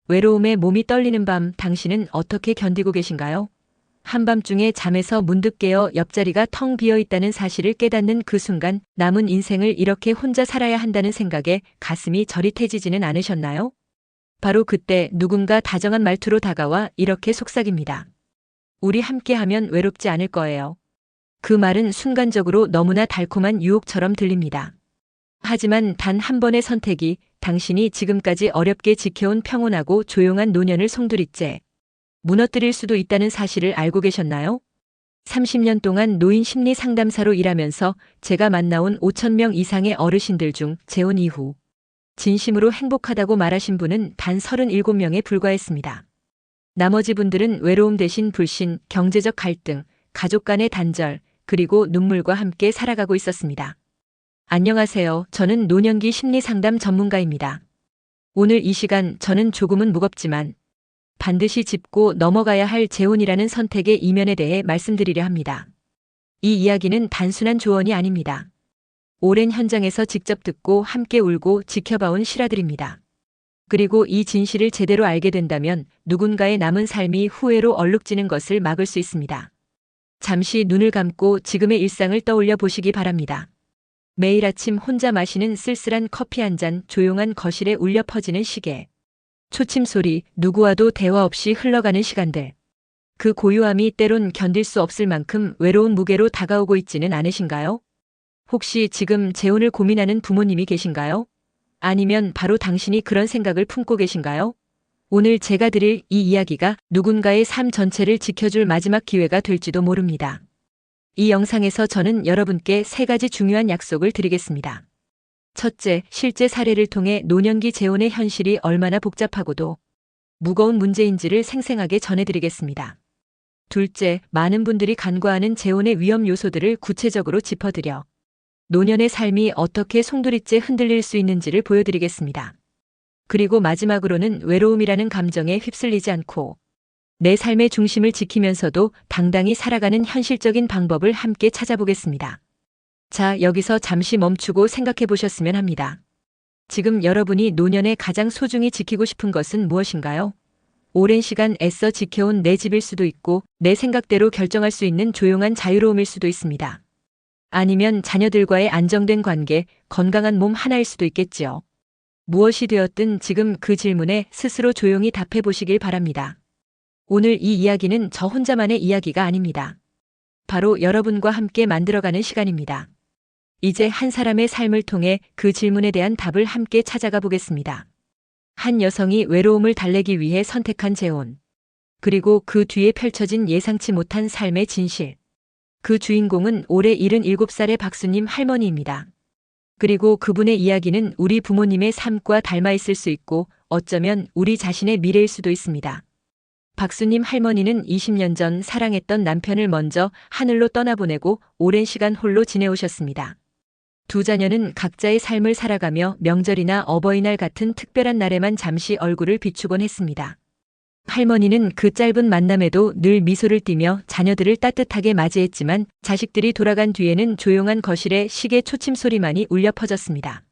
외로움에 몸이 떨리는 밤 당신은 어떻게 견디고 계신가요? 한밤중에 잠에서 문득 깨어 옆자리가 텅 비어 있다는 사실을 깨닫는 그 순간 남은 인생을 이렇게 혼자 살아야 한다는 생각에 가슴이 저릿해지지는 않으셨나요? 바로 그때 누군가 다정한 말투로 다가와 이렇게 속삭입니다. 우리 함께하면 외롭지 않을 거예요. 그 말은 순간적으로 너무나 달콤한 유혹처럼 들립니다. 하지만 단 한 번의 선택이 당신이 지금까지 어렵게 지켜온 평온하고 조용한 노년을 송두리째 무너뜨릴 수도 있다는 사실을 알고 계셨나요? 30년 동안 노인 심리 상담사로 일하면서 제가 만나온 5천 명 이상의 어르신들 중 재혼 이후 진심으로 행복하다고 말하신 분은 단 37명에 불과했습니다. 나머지 분들은 외로움 대신 불신, 경제적 갈등, 가족 간의 단절, 그리고 눈물과 함께 살아가고 있었습니다. 안녕하세요. 저는 노년기 심리상담 전문가입니다. 오늘 이 시간 저는 조금은 무겁지만 반드시 짚고 넘어가야 할 재혼이라는 선택의 이면에 대해 말씀드리려 합니다. 이 이야기는 단순한 조언이 아닙니다. 오랜 현장에서 직접 듣고 함께 울고 지켜봐온 실화들입니다. 그리고 이 진실을 제대로 알게 된다면 누군가의 남은 삶이 후회로 얼룩지는 것을 막을 수 있습니다. 잠시 눈을 감고 지금의 일상을 떠올려 보시기 바랍니다. 매일 아침 혼자 마시는 쓸쓸한 커피 한 잔, 조용한 거실에 울려 퍼지는 시계, 초침 소리, 누구와도 대화 없이 흘러가는 시간들. 그 고요함이 때론 견딜 수 없을 만큼 외로운 무게로 다가오고 있지는 않으신가요? 혹시 지금 재혼을 고민하는 부모님이 계신가요? 아니면 바로 당신이 그런 생각을 품고 계신가요? 오늘 제가 드릴 이 이야기가 누군가의 삶 전체를 지켜줄 마지막 기회가 될지도 모릅니다. 이 영상에서 저는 여러분께 3가지 중요한 약속을 드리겠습니다. 첫째, 실제 사례를 통해 노년기 재혼의 현실이 얼마나 복잡하고도 무거운 문제인지를 생생하게 전해드리겠습니다. 둘째, 많은 분들이 간과하는 재혼의 위험 요소들을 구체적으로 짚어드려 노년의 삶이 어떻게 송두리째 흔들릴 수 있는지를 보여드리겠습니다. 그리고 마지막으로는 외로움이라는 감정에 휩쓸리지 않고 내 삶의 중심을 지키면서도 당당히 살아가는 현실적인 방법을 함께 찾아보겠습니다. 자, 여기서 잠시 멈추고 생각해 보셨으면 합니다. 지금 여러분이 노년에 가장 소중히 지키고 싶은 것은 무엇인가요? 오랜 시간 애써 지켜온 내 집일 수도 있고 내 생각대로 결정할 수 있는 조용한 자유로움일 수도 있습니다. 아니면 자녀들과의 안정된 관계, 건강한 몸 하나일 수도 있겠지요. 무엇이 되었든 지금 그 질문에 스스로 조용히 답해 보시길 바랍니다. 오늘 이 이야기는 저 혼자만의 이야기가 아닙니다. 바로 여러분과 함께 만들어가는 시간입니다. 이제 한 사람의 삶을 통해 그 질문에 대한 답을 함께 찾아가 보겠습니다. 한 여성이 외로움을 달래기 위해 선택한 재혼. 그리고 그 뒤에 펼쳐진 예상치 못한 삶의 진실. 그 주인공은 올해 77살의 박수님 할머니입니다. 그리고 그분의 이야기는 우리 부모님의 삶과 닮아 있을 수 있고 어쩌면 우리 자신의 미래일 수도 있습니다. 박수님 할머니는 20년 전 사랑했던 남편을 먼저 하늘로 떠나보내고 오랜 시간 홀로 지내오셨습니다. 두 자녀는 각자의 삶을 살아가며 명절이나 어버이날 같은 특별한 날에만 잠시 얼굴을 비추곤 했습니다. 할머니는 그 짧은 만남에도 늘 미소를 띠며 자녀들을 따뜻하게 맞이했지만 자식들이 돌아간 뒤에는 조용한 거실에 시계 초침 소리만이 울려 퍼졌습니다.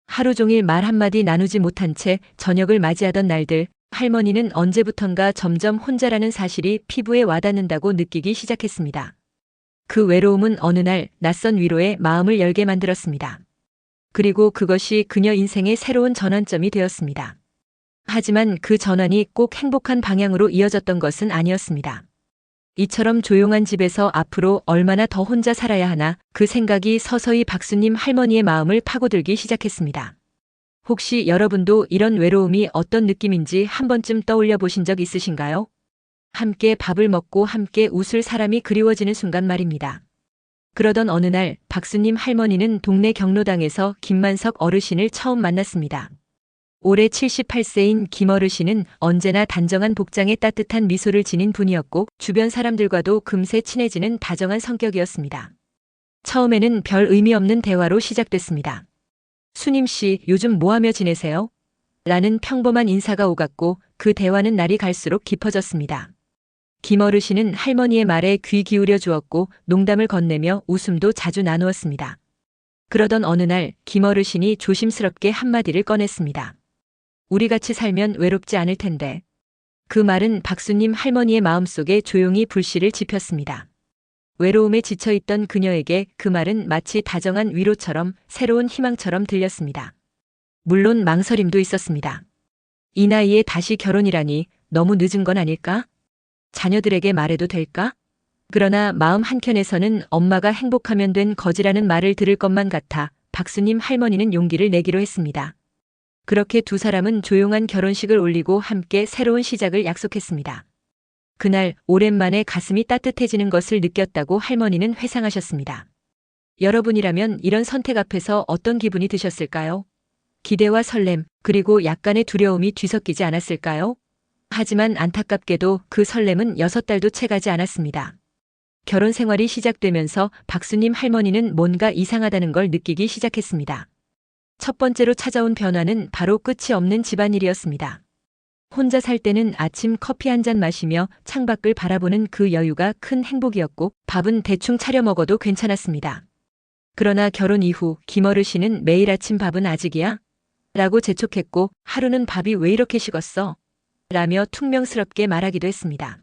하루 종일 말 한마디 나누지 못한 채 저녁을 맞이하던 날들, 할머니는 언제부턴가 점점 혼자라는 사실이 피부에 와닿는다고 느끼기 시작했습니다. 그 외로움은 어느 날 낯선 위로에 마음을 열게 만들었습니다. 그리고 그것이 그녀 인생의 새로운 전환점이 되었습니다. 하지만 그 전환이 꼭 행복한 방향으로 이어졌던 것은 아니었습니다. 이처럼 조용한 집에서 앞으로 얼마나 더 혼자 살아야 하나 그 생각이 서서히 박수님 할머니의 마음을 파고들기 시작했습니다. 혹시 여러분도 이런 외로움이 어떤 느낌인지 한 번쯤 떠올려 보신 적 있으신가요? 함께 밥을 먹고 함께 웃을 사람이 그리워지는 순간 말입니다. 그러던 어느 날 박수님 할머니는 동네 경로당에서 김만석 어르신을 처음 만났습니다. 올해 78세인 김 어르신은 언제나 단정한 복장에 따뜻한 미소를 지닌 분이었고 주변 사람들과도 금세 친해지는 다정한 성격이었습니다. 처음에는 별 의미 없는 대화로 시작됐습니다. 수님 씨, 요즘 뭐 하며 지내세요? 라는 평범한 인사가 오갔고 그 대화는 날이 갈수록 깊어졌습니다. 김 어르신은 할머니의 말에 귀 기울여 주었고 농담을 건네며 웃음도 자주 나누었습니다. 그러던 어느 날 김 어르신이 조심스럽게 한마디를 꺼냈습니다. 우리 같이 살면 외롭지 않을 텐데. 그 말은 박수님 할머니의 마음속에 조용히 불씨를 지폈습니다. 외로움에 지쳐있던 그녀에게 그 말은 마치 다정한 위로처럼 새로운 희망처럼 들렸습니다. 물론 망설임도 있었습니다. 이 나이에 다시 결혼이라니 너무 늦은 건 아닐까? 자녀들에게 말해도 될까? 그러나 마음 한켠에서는 엄마가 행복하면 된 거지라는 말을 들을 것만 같아 박수님 할머니는 용기를 내기로 했습니다. 그렇게 두 사람은 조용한 결혼식을 올리고 함께 새로운 시작을 약속했습니다. 그날 오랜만에 가슴이 따뜻해지는 것을 느꼈다고 할머니는 회상하셨습니다. 여러분이라면 이런 선택 앞에서 어떤 기분이 드셨을까요? 기대와 설렘, 그리고 약간의 두려움이 뒤섞이지 않았을까요? 하지만 안타깝게도 그 설렘은 6달도 채가지 않았습니다. 결혼 생활이 시작되면서 박수님 할머니는 뭔가 이상하다는 걸 느끼기 시작했습니다. 첫 번째로 찾아온 변화는 바로 끝이 없는 집안일이었습니다. 혼자 살 때는 아침 커피 한 잔 마시며 창밖을 바라보는 그 여유가 큰 행복이었고 밥은 대충 차려 먹어도 괜찮았습니다. 그러나 결혼 이후 김어르신은 매일 아침 밥은 아직이야? 라고 재촉했고 하루는 밥이 왜 이렇게 식었어? 라며 퉁명스럽게 말하기도 했습니다.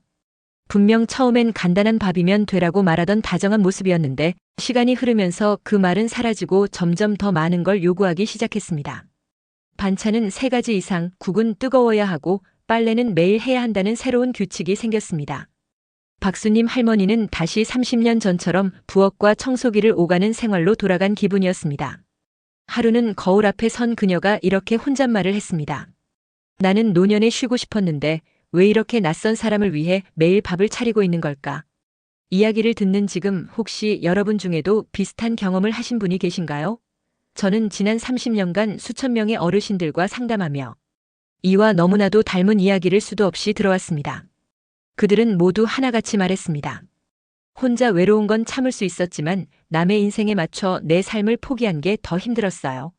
분명 처음엔 간단한 밥이면 되라고 말하던 다정한 모습이었는데 시간이 흐르면서 그 말은 사라지고 점점 더 많은 걸 요구하기 시작했습니다. 반찬은 3가지 이상, 국은 뜨거워야 하고 빨래는 매일 해야 한다는 새로운 규칙이 생겼습니다. 박수님 할머니는 다시 30년 전처럼 부엌과 청소기를 오가는 생활로 돌아간 기분이었습니다. 하루는 거울 앞에 선 그녀가 이렇게 혼잣말을 했습니다. 나는 노년에 쉬고 싶었는데 왜 이렇게 낯선 사람을 위해 매일 밥을 차리고 있는 걸까? 이야기를 듣는 지금 혹시 여러분 중에도 비슷한 경험을 하신 분이 계신가요? 저는 지난 30년간 수천 명의 어르신들과 상담하며 이와 너무나도 닮은 이야기를 수도 없이 들어왔습니다. 그들은 모두 하나같이 말했습니다. 혼자 외로운 건 참을 수 있었지만 남의 인생에 맞춰 내 삶을 포기한 게 더 힘들었어요.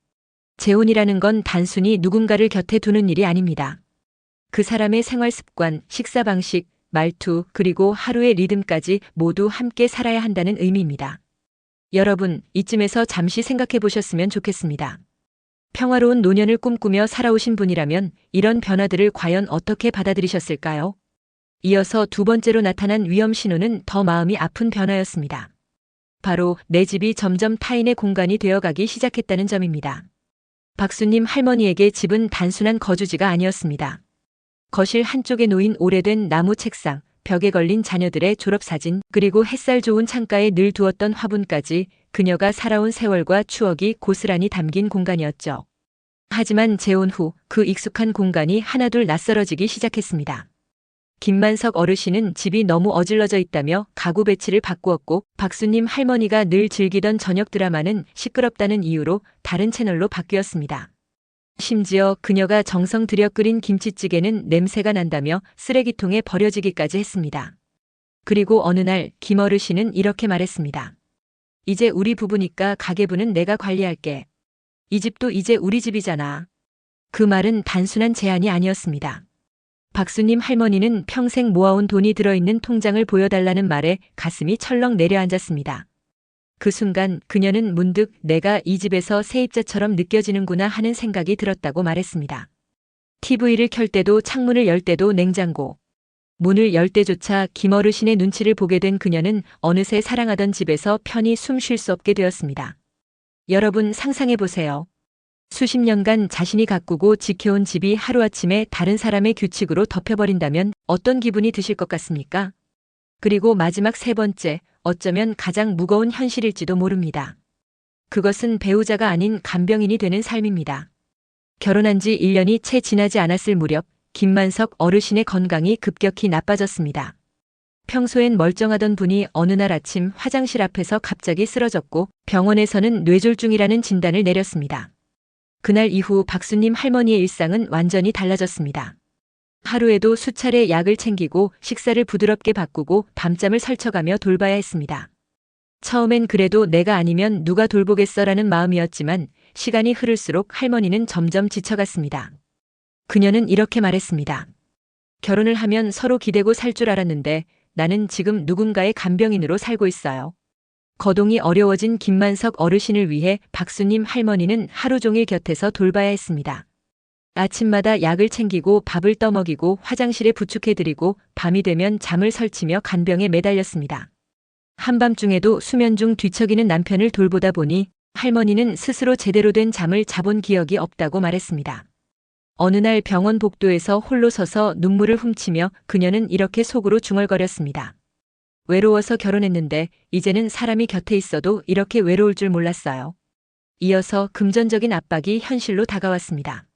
재혼이라는 건 단순히 누군가를 곁에 두는 일이 아닙니다. 그 사람의 생활 습관, 식사 방식, 말투, 그리고 하루의 리듬까지 모두 함께 살아야 한다는 의미입니다. 여러분, 이쯤에서 잠시 생각해 보셨으면 좋겠습니다. 평화로운 노년을 꿈꾸며 살아오신 분이라면 이런 변화들을 과연 어떻게 받아들이셨을까요? 이어서 두 번째로 나타난 위험 신호는 더 마음이 아픈 변화였습니다. 바로 내 집이 점점 타인의 공간이 되어가기 시작했다는 점입니다. 박수님 할머니에게 집은 단순한 거주지가 아니었습니다. 거실 한쪽에 놓인 오래된 나무 책상, 벽에 걸린 자녀들의 졸업사진, 그리고 햇살 좋은 창가에 늘 두었던 화분까지 그녀가 살아온 세월과 추억이 고스란히 담긴 공간이었죠. 하지만 재혼 후 그 익숙한 공간이 하나둘 낯설어지기 시작했습니다. 김만석 어르신은 집이 너무 어질러져 있다며 가구 배치를 바꾸었고 박수님 할머니가 늘 즐기던 저녁 드라마는 시끄럽다는 이유로 다른 채널로 바뀌었습니다. 심지어 그녀가 정성 들여 끓인 김치찌개는 냄새가 난다며 쓰레기통에 버려지기까지 했습니다. 그리고 어느 날 김어르신은 이렇게 말했습니다. 이제 우리 부부니까 가계부는 내가 관리할게. 이 집도 이제 우리 집이잖아. 그 말은 단순한 제안이 아니었습니다. 박수님 할머니는 평생 모아온 돈이 들어있는 통장을 보여달라는 말에 가슴이 철렁 내려앉았습니다. 그 순간 그녀는 문득 내가 이 집에서 세입자처럼 느껴지는구나 하는 생각이 들었다고 말했습니다. TV를 켤 때도 창문을 열 때도 냉장고, 문을 열 때조차 김어르신의 눈치를 보게 된 그녀는 어느새 사랑하던 집에서 편히 숨 쉴 수 없게 되었습니다. 여러분 상상해 보세요. 수십 년간 자신이 가꾸고 지켜온 집이 하루아침에 다른 사람의 규칙으로 덮여버린다면 어떤 기분이 드실 것 같습니까? 그리고 마지막 3번째, 어쩌면 가장 무거운 현실일지도 모릅니다. 그것은 배우자가 아닌 간병인이 되는 삶입니다. 결혼한 지 1년이 채 지나지 않았을 무렵 김만석 어르신의 건강이 급격히 나빠졌습니다. 평소엔 멀쩡하던 분이 어느 날 아침 화장실 앞에서 갑자기 쓰러졌고 병원에서는 뇌졸중이라는 진단을 내렸습니다. 그날 이후 박수님 할머니의 일상은 완전히 달라졌습니다. 하루에도 수차례 약을 챙기고 식사를 부드럽게 바꾸고 밤잠을 설쳐가며 돌봐야 했습니다. 처음엔 그래도 내가 아니면 누가 돌보겠어라는 마음이었지만 시간이 흐를수록 할머니는 점점 지쳐갔습니다. 그녀는 이렇게 말했습니다. 결혼을 하면 서로 기대고 살 줄 알았는데 나는 지금 누군가의 간병인으로 살고 있어요. 거동이 어려워진 김만석 어르신을 위해 박수님 할머니는 하루 종일 곁에서 돌봐야 했습니다. 아침마다 약을 챙기고 밥을 떠먹이고 화장실에 부축해드리고 밤이 되면 잠을 설치며 간병에 매달렸습니다. 한밤중에도 수면 중 뒤척이는 남편을 돌보다 보니 할머니는 스스로 제대로 된 잠을 자본 기억이 없다고 말했습니다. 어느 날 병원 복도에서 홀로 서서 눈물을 훔치며 그녀는 이렇게 속으로 중얼거렸습니다. 외로워서 결혼했는데 이제는 사람이 곁에 있어도 이렇게 외로울 줄 몰랐어요. 이어서 금전적인 압박이 현실로 다가왔습니다.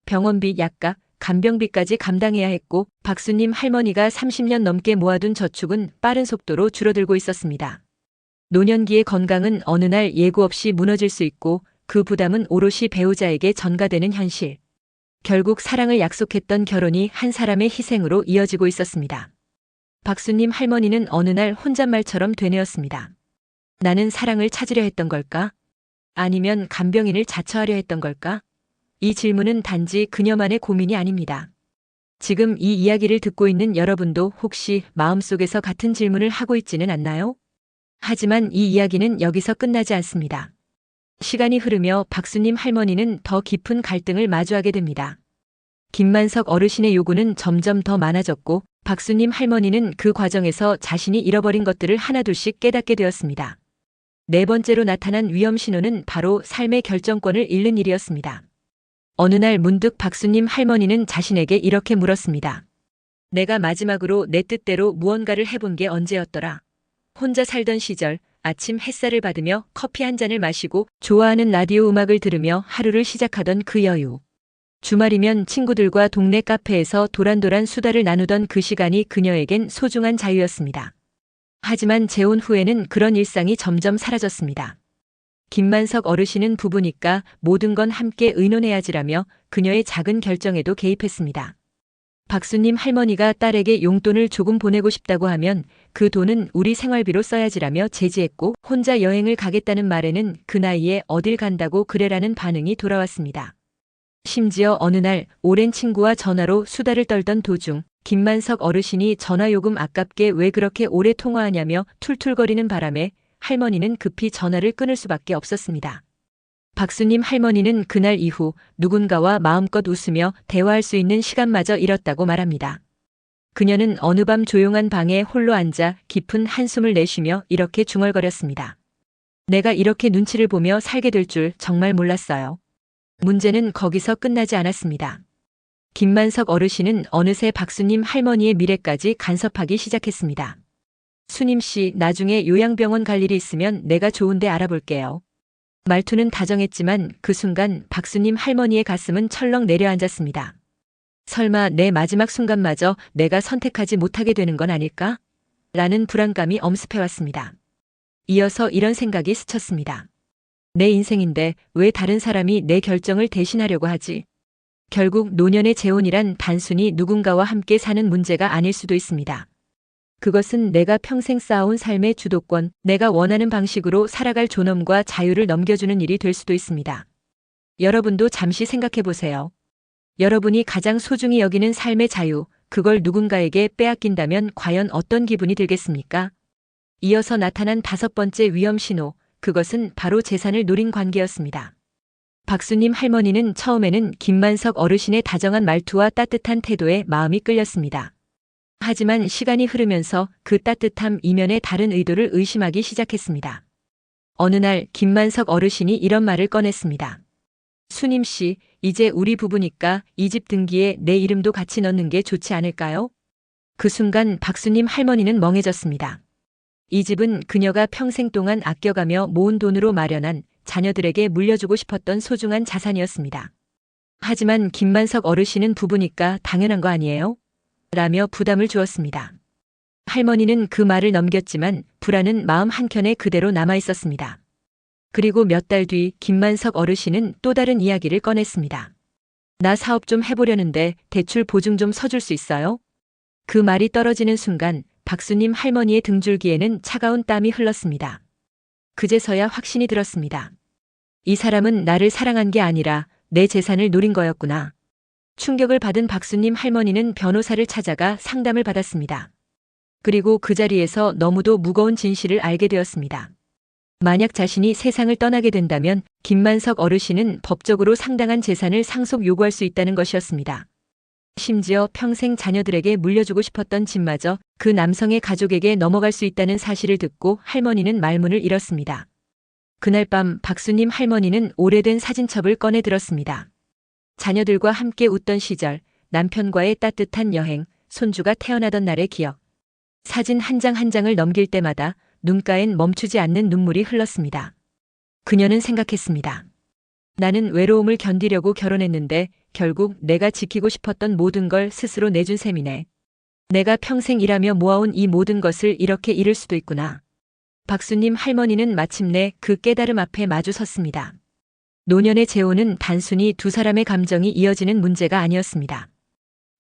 병원비, 약값, 간병비까지 감당해야 했고 박수님 할머니가 30년 넘게 모아둔 저축은 빠른 속도로 줄어들고 있었습니다. 노년기의 건강은 어느 날 예고 없이 무너질 수 있고 그 부담은 오롯이 배우자에게 전가되는 현실. 결국 사랑을 약속했던 결혼이 한 사람의 희생으로 이어지고 있었습니다. 박수님 할머니는 어느 날 혼잣말처럼 되뇌었습니다. 나는 사랑을 찾으려 했던 걸까? 아니면 간병인을 자처하려 했던 걸까? 이 질문은 단지 그녀만의 고민이 아닙니다. 지금 이 이야기를 듣고 있는 여러분도 혹시 마음속에서 같은 질문을 하고 있지는 않나요? 하지만 이 이야기는 여기서 끝나지 않습니다. 시간이 흐르며 박수님 할머니는 더 깊은 갈등을 마주하게 됩니다. 김만석 어르신의 요구는 점점 더 많아졌고 박수님 할머니는 그 과정에서 자신이 잃어버린 것들을 하나둘씩 깨닫게 되었습니다. 네 번째로 나타난 위험 신호는 바로 삶의 결정권을 잃는 일이었습니다. 어느 날 문득 박수님 할머니는 자신에게 이렇게 물었습니다. 내가 마지막으로 내 뜻대로 무언가를 해본 게 언제였더라? 혼자 살던 시절 아침 햇살을 받으며 커피 한 잔을 마시고 좋아하는 라디오 음악을 들으며 하루를 시작하던 그 여유. 주말이면 친구들과 동네 카페에서 도란도란 수다를 나누던 그 시간이 그녀에겐 소중한 자유였습니다. 하지만 재혼 후에는 그런 일상이 점점 사라졌습니다. 김만석 어르신은 부부니까 모든 건 함께 의논해야지라며 그녀의 작은 결정에도 개입했습니다. 박수님 할머니가 딸에게 용돈을 조금 보내고 싶다고 하면 그 돈은 우리 생활비로 써야지라며 제지했고 혼자 여행을 가겠다는 말에는 그 나이에 어딜 간다고 그래라는 반응이 돌아왔습니다. 심지어 어느 날 오랜 친구와 전화로 수다를 떨던 도중 김만석 어르신이 전화요금 아깝게 왜 그렇게 오래 통화하냐며 툴툴거리는 바람에 할머니는 급히 전화를 끊을 수밖에 없었습니다. 박수님 할머니는 그날 이후 누군가와 마음껏 웃으며 대화할 수 있는 시간마저 잃었다고 말합니다. 그녀는 어느 밤 조용한 방에 홀로 앉아 깊은 한숨을 내쉬며 이렇게 중얼거렸습니다. 내가 이렇게 눈치를 보며 살게 될 줄 정말 몰랐어요. 문제는 거기서 끝나지 않았습니다. 김만석 어르신은 어느새 박수님 할머니의 미래까지 간섭하기 시작했습니다. 수님 씨, 나중에 요양병원 갈 일이 있으면 내가 좋은데 알아볼게요. 말투는 다정했지만 그 순간 박수님 할머니의 가슴은 철렁 내려앉았습니다. 설마 내 마지막 순간마저 내가 선택하지 못하게 되는 건 아닐까? 라는 불안감이 엄습해왔습니다. 이어서 이런 생각이 스쳤습니다. 내 인생인데 왜 다른 사람이 내 결정을 대신하려고 하지? 결국 노년의 재혼이란 단순히 누군가와 함께 사는 문제가 아닐 수도 있습니다. 그것은 내가 평생 쌓아온 삶의 주도권, 내가 원하는 방식으로 살아갈 존엄과 자유를 넘겨주는 일이 될 수도 있습니다. 여러분도 잠시 생각해 보세요. 여러분이 가장 소중히 여기는 삶의 자유, 그걸 누군가에게 빼앗긴다면 과연 어떤 기분이 들겠습니까? 이어서 나타난 다섯 번째 위험 신호, 그것은 바로 재산을 노린 관계였습니다. 박수님 할머니는 처음에는 김만석 어르신의 다정한 말투와 따뜻한 태도에 마음이 끌렸습니다. 하지만 시간이 흐르면서 그 따뜻함 이면에 다른 의도를 의심하기 시작했습니다. 어느 날 김만석 어르신이 이런 말을 꺼냈습니다. 수님 씨, 이제 우리 부부니까 이 집 등기에 내 이름도 같이 넣는 게 좋지 않을까요? 그 순간 박수님 할머니는 멍해졌습니다. 이 집은 그녀가 평생 동안 아껴가며 모은 돈으로 마련한 자녀들에게 물려주고 싶었던 소중한 자산이었습니다. 하지만 김만석 어르신은 부부니까 당연한 거 아니에요? 라며 부담을 주었습니다. 할머니는 그 말을 넘겼지만 불안은 마음 한켠에 그대로 남아 있었습니다. 그리고 몇 달 뒤 김만석 어르신은 또 다른 이야기를 꺼냈습니다. 나 사업 좀 해보려는데 대출 보증 좀 서줄 수 있어요? 그 말이 떨어지는 순간 박수님 할머니의 등줄기에는 차가운 땀이 흘렀습니다. 그제서야 확신이 들었습니다. 이 사람은 나를 사랑한 게 아니라 내 재산을 노린 거였구나. 충격을 받은 박수님 할머니는 변호사를 찾아가 상담을 받았습니다. 그리고 그 자리에서 너무도 무거운 진실을 알게 되었습니다. 만약 자신이 세상을 떠나게 된다면 김만석 어르신은 법적으로 상당한 재산을 상속 요구할 수 있다는 것이었습니다. 심지어 평생 자녀들에게 물려주고 싶었던 집마저 그 남성의 가족에게 넘어갈 수 있다는 사실을 듣고 할머니는 말문을 잃었습니다. 그날 밤 박수님 할머니는 오래된 사진첩을 꺼내 들었습니다. 자녀들과 함께 웃던 시절, 남편과의 따뜻한 여행, 손주가 태어나던 날의 기억. 사진 한 장 한 장을 넘길 때마다 눈가엔 멈추지 않는 눈물이 흘렀습니다. 그녀는 생각했습니다. 나는 외로움을 견디려고 결혼했는데 결국 내가 지키고 싶었던 모든 걸 스스로 내준 셈이네. 내가 평생 일하며 모아온 이 모든 것을 이렇게 잃을 수도 있구나. 박수님 할머니는 마침내 그 깨달음 앞에 마주 섰습니다. 노년의 재혼은 단순히 두 사람의 감정이 이어지는 문제가 아니었습니다.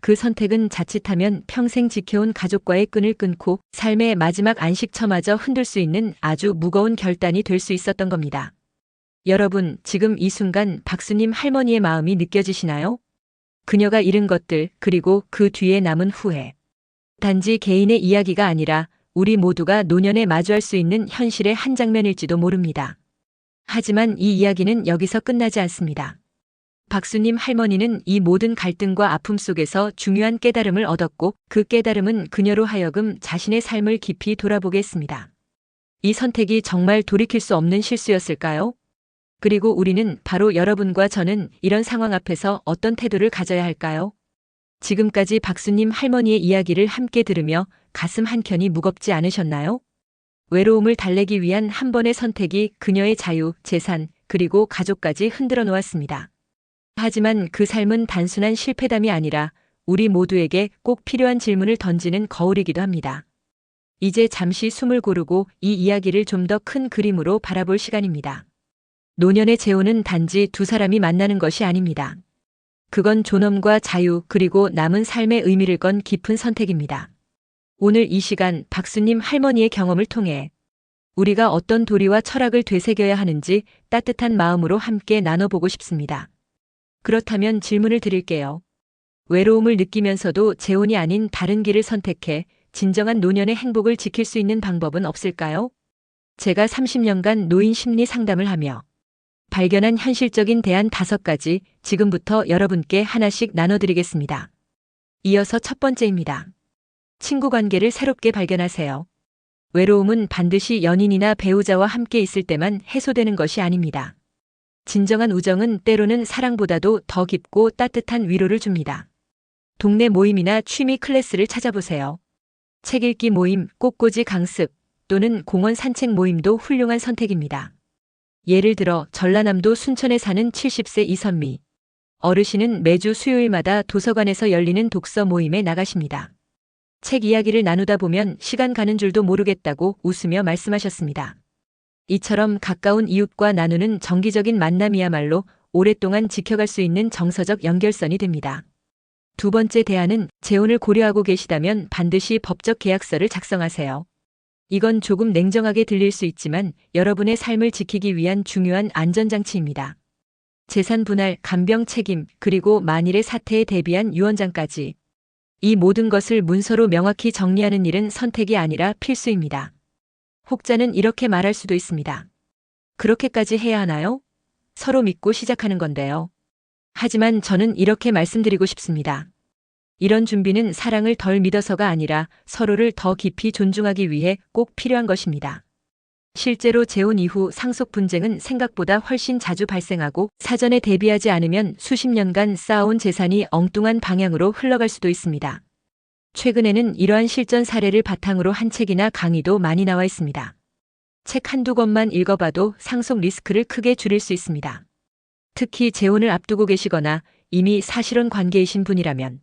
그 선택은 자칫하면 평생 지켜온 가족과의 끈을 끊고 삶의 마지막 안식처마저 흔들 수 있는 아주 무거운 결단이 될 수 있었던 겁니다. 여러분, 지금 이 순간 박수님 할머니의 마음이 느껴지시나요? 그녀가 잃은 것들, 그리고 그 뒤에 남은 후회. 단지 개인의 이야기가 아니라 우리 모두가 노년에 마주할 수 있는 현실의 한 장면일지도 모릅니다. 하지만 이 이야기는 여기서 끝나지 않습니다. 박수님 할머니는 이 모든 갈등과 아픔 속에서 중요한 깨달음을 얻었고 그 깨달음은 그녀로 하여금 자신의 삶을 깊이 돌아보게 했습니다. 이 선택이 정말 돌이킬 수 없는 실수였을까요? 그리고 우리는, 바로 여러분과 저는 이런 상황 앞에서 어떤 태도를 가져야 할까요? 지금까지 박수님 할머니의 이야기를 함께 들으며 가슴 한켠이 무겁지 않으셨나요? 외로움을 달래기 위한 한 번의 선택이 그녀의 자유, 재산, 그리고 가족까지 흔들어 놓았습니다. 하지만 그 삶은 단순한 실패담이 아니라 우리 모두에게 꼭 필요한 질문을 던지는 거울이기도 합니다. 이제 잠시 숨을 고르고 이 이야기를 좀 더 큰 그림으로 바라볼 시간입니다. 노년의 재혼은 단지 두 사람이 만나는 것이 아닙니다. 그건 존엄과 자유, 그리고 남은 삶의 의미를 건 깊은 선택입니다. 오늘 이 시간 박수님 할머니의 경험을 통해 우리가 어떤 도리와 철학을 되새겨야 하는지 따뜻한 마음으로 함께 나눠보고 싶습니다. 그렇다면 질문을 드릴게요. 외로움을 느끼면서도 재혼이 아닌 다른 길을 선택해 진정한 노년의 행복을 지킬 수 있는 방법은 없을까요? 제가 30년간 노인 심리 상담을 하며 발견한 현실적인 대안 5가지 지금부터 여러분께 하나씩 나눠드리겠습니다. 이어서 첫 번째입니다. 친구 관계를 새롭게 발견하세요. 외로움은 반드시 연인이나 배우자와 함께 있을 때만 해소되는 것이 아닙니다. 진정한 우정은 때로는 사랑보다도 더 깊고 따뜻한 위로를 줍니다. 동네 모임이나 취미 클래스를 찾아보세요. 책 읽기 모임, 꽃꽂이 강습 또는 공원 산책 모임도 훌륭한 선택입니다. 예를 들어 전라남도 순천에 사는 70세 이선미 어르신은 매주 수요일마다 도서관에서 열리는 독서 모임에 나가십니다. 책 이야기를 나누다 보면 시간 가는 줄도 모르겠다고 웃으며 말씀하셨습니다. 이처럼 가까운 이웃과 나누는 정기적인 만남이야말로 오랫동안 지켜갈 수 있는 정서적 연결선이 됩니다. 두 번째 대안은, 재혼을 고려하고 계시다면 반드시 법적 계약서를 작성하세요. 이건 조금 냉정하게 들릴 수 있지만 여러분의 삶을 지키기 위한 중요한 안전장치입니다. 재산 분할, 간병 책임, 그리고 만일의 사태에 대비한 유언장까지. 이 모든 것을 문서로 명확히 정리하는 일은 선택이 아니라 필수입니다. 혹자는 이렇게 말할 수도 있습니다. 그렇게까지 해야 하나요? 서로 믿고 시작하는 건데요. 하지만 저는 이렇게 말씀드리고 싶습니다. 이런 준비는 사랑을 덜 믿어서가 아니라 서로를 더 깊이 존중하기 위해 꼭 필요한 것입니다. 실제로 재혼 이후 상속 분쟁은 생각보다 훨씬 자주 발생하고 사전에 대비하지 않으면 수십 년간 쌓아온 재산이 엉뚱한 방향으로 흘러갈 수도 있습니다. 최근에는 이러한 실전 사례를 바탕으로 한 책이나 강의도 많이 나와 있습니다. 책 한두 권만 읽어봐도 상속 리스크를 크게 줄일 수 있습니다. 특히 재혼을 앞두고 계시거나 이미 사실혼 관계이신 분이라면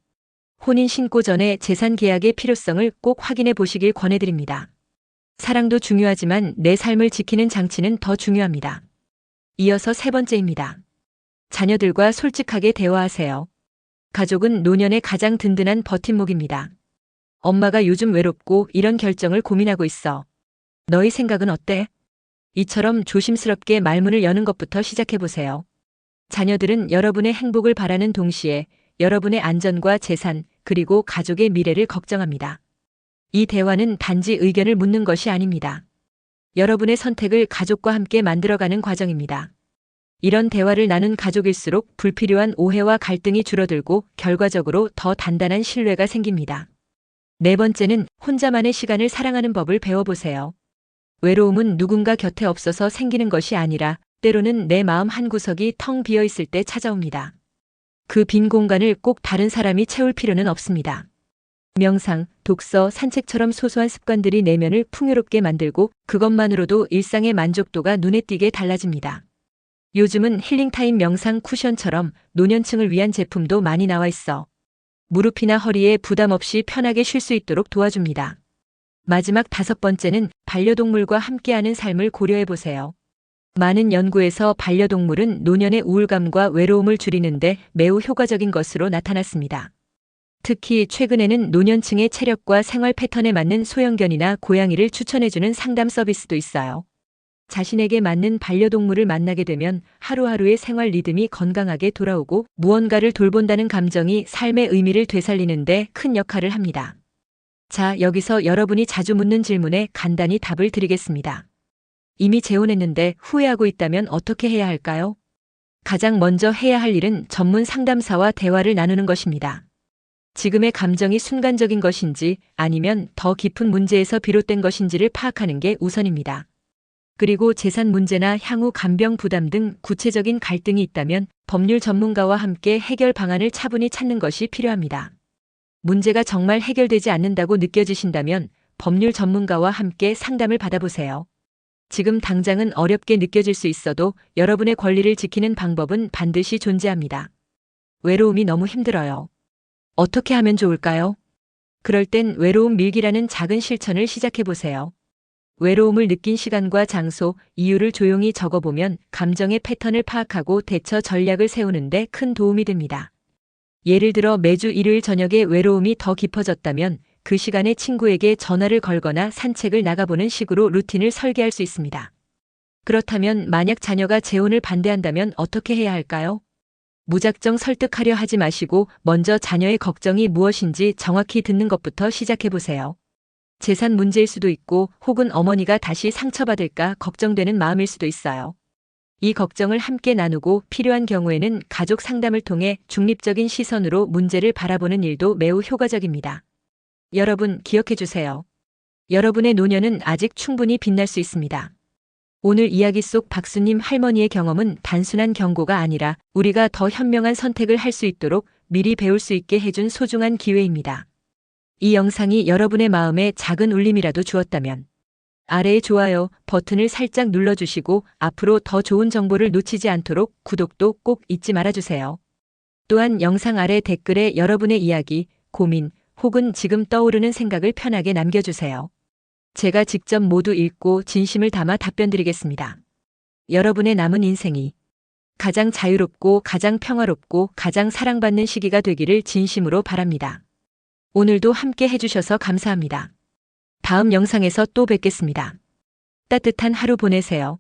혼인 신고 전에 재산 계약의 필요성을 꼭 확인해 보시길 권해드립니다. 사랑도 중요하지만 내 삶을 지키는 장치는 더 중요합니다. 이어서 세 번째입니다. 자녀들과 솔직하게 대화하세요. 가족은 노년의 가장 든든한 버팀목입니다. 엄마가 요즘 외롭고 이런 결정을 고민하고 있어. 너희 생각은 어때? 이처럼 조심스럽게 말문을 여는 것부터 시작해보세요. 자녀들은 여러분의 행복을 바라는 동시에 여러분의 안전과 재산, 그리고 가족의 미래를 걱정합니다. 이 대화는 단지 의견을 묻는 것이 아닙니다. 여러분의 선택을 가족과 함께 만들어가는 과정입니다. 이런 대화를 나눈 가족일수록 불필요한 오해와 갈등이 줄어들고 결과적으로 더 단단한 신뢰가 생깁니다. 네 번째는 혼자만의 시간을 사랑하는 법을 배워보세요. 외로움은 누군가 곁에 없어서 생기는 것이 아니라 때로는 내 마음 한구석이 텅 비어 있을 때 찾아옵니다. 그 빈 공간을 꼭 다른 사람이 채울 필요는 없습니다. 명상, 독서, 산책처럼 소소한 습관들이 내면을 풍요롭게 만들고 그것만으로도 일상의 만족도가 눈에 띄게 달라집니다. 요즘은 힐링타임 명상 쿠션처럼 노년층을 위한 제품도 많이 나와 있어 무릎이나 허리에 부담 없이 편하게 쉴 수 있도록 도와줍니다. 마지막 다섯 번째는 반려동물과 함께하는 삶을 고려해 보세요. 많은 연구에서 반려동물은 노년의 우울감과 외로움을 줄이는데 매우 효과적인 것으로 나타났습니다. 특히 최근에는 노년층의 체력과 생활 패턴에 맞는 소형견이나 고양이를 추천해주는 상담 서비스도 있어요. 자신에게 맞는 반려동물을 만나게 되면 하루하루의 생활 리듬이 건강하게 돌아오고 무언가를 돌본다는 감정이 삶의 의미를 되살리는데 큰 역할을 합니다. 자, 여기서 여러분이 자주 묻는 질문에 간단히 답을 드리겠습니다. 이미 재혼했는데 후회하고 있다면 어떻게 해야 할까요? 가장 먼저 해야 할 일은 전문 상담사와 대화를 나누는 것입니다. 지금의 감정이 순간적인 것인지 아니면 더 깊은 문제에서 비롯된 것인지를 파악하는 게 우선입니다. 그리고 재산 문제나 향후 간병 부담 등 구체적인 갈등이 있다면 법률 전문가와 함께 해결 방안을 차분히 찾는 것이 필요합니다. 문제가 정말 해결되지 않는다고 느껴지신다면 법률 전문가와 함께 상담을 받아보세요. 지금 당장은 어렵게 느껴질 수 있어도 여러분의 권리를 지키는 방법은 반드시 존재합니다. 외로움이 너무 힘들어요. 어떻게 하면 좋을까요? 그럴 땐 외로움 밀기라는 작은 실천을 시작해보세요. 외로움을 느낀 시간과 장소, 이유를 조용히 적어보면 감정의 패턴을 파악하고 대처 전략을 세우는데 큰 도움이 됩니다. 예를 들어 매주 일요일 저녁에 외로움이 더 깊어졌다면 그 시간에 친구에게 전화를 걸거나 산책을 나가보는 식으로 루틴을 설계할 수 있습니다. 그렇다면 만약 자녀가 재혼을 반대한다면 어떻게 해야 할까요? 무작정 설득하려 하지 마시고 먼저 자녀의 걱정이 무엇인지 정확히 듣는 것부터 시작해보세요. 재산 문제일 수도 있고 혹은 어머니가 다시 상처받을까 걱정되는 마음일 수도 있어요. 이 걱정을 함께 나누고 필요한 경우에는 가족 상담을 통해 중립적인 시선으로 문제를 바라보는 일도 매우 효과적입니다. 여러분 기억해 주세요. 여러분의 노년은 아직 충분히 빛날 수 있습니다. 오늘 이야기 속 박수님 할머니의 경험은 단순한 경고가 아니라 우리가 더 현명한 선택을 할 수 있도록 미리 배울 수 있게 해준 소중한 기회입니다. 이 영상이 여러분의 마음에 작은 울림이라도 주었다면 아래의 좋아요 버튼을 살짝 눌러주시고 앞으로 더 좋은 정보를 놓치지 않도록 구독도 꼭 잊지 말아주세요. 또한 영상 아래 댓글에 여러분의 이야기, 고민, 혹은 지금 떠오르는 생각을 편하게 남겨주세요. 제가 직접 모두 읽고 진심을 담아 답변드리겠습니다. 여러분의 남은 인생이 가장 자유롭고 가장 평화롭고 가장 사랑받는 시기가 되기를 진심으로 바랍니다. 오늘도 함께 해주셔서 감사합니다. 다음 영상에서 또 뵙겠습니다. 따뜻한 하루 보내세요.